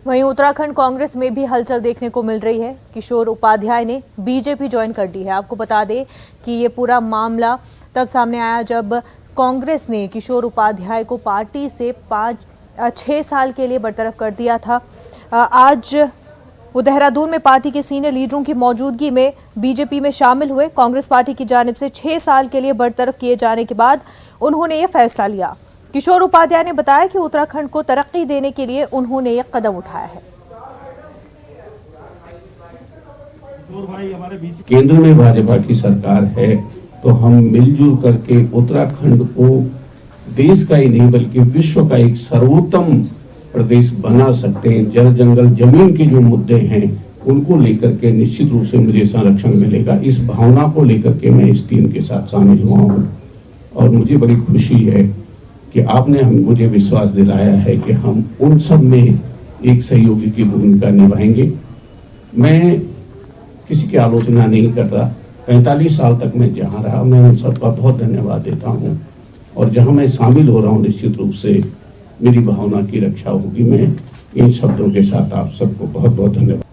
वहीं उत्तराखंड कांग्रेस में भी हलचल देखने को मिल रही है। किशोर उपाध्याय ने बीजेपी ज्वाइन कर दी है। आपको बता दें कि ये पूरा मामला तब सामने आया जब कांग्रेस ने किशोर उपाध्याय को पार्टी से 6 साल के लिए बरतरफ कर दिया था। आज वो देहरादून में पार्टी के सीनियर लीडरों की मौजूदगी में बीजेपी में शामिल हुए। कांग्रेस पार्टी की जानिब से 6 साल के लिए बरतरफ किए जाने के बाद उन्होंने ये फैसला लिया। किशोर उपाध्याय ने बताया कि उत्तराखंड को तरक्की देने के लिए उन्होंने ये कदम उठाया है। केंद्र में भाजपा की सरकार है तो हम मिलजुल करके उत्तराखंड को देश का ही नहीं बल्कि विश्व का एक सर्वोत्तम प्रदेश बना सकते हैं। जल जंगल जमीन के जो मुद्दे हैं उनको लेकर के निश्चित रूप से मुझे संरक्षण मिलेगा। इस भावना को लेकर के मैं इस टीम के साथ शामिल हुआ हूँ और मुझे बड़ी खुशी है कि आपने मुझे विश्वास दिलाया है कि हम उन सब में एक सहयोगी की भूमिका निभाएंगे। मैं किसी की आलोचना नहीं कर रहा। 45 साल तक मैं जहाँ रहा, मैं उन सबका बहुत धन्यवाद देता हूँ और जहाँ मैं शामिल हो रहा हूँ निश्चित रूप से मेरी भावना की रक्षा होगी। मैं इन शब्दों के साथ आप सबको बहुत बहुत धन्यवाद।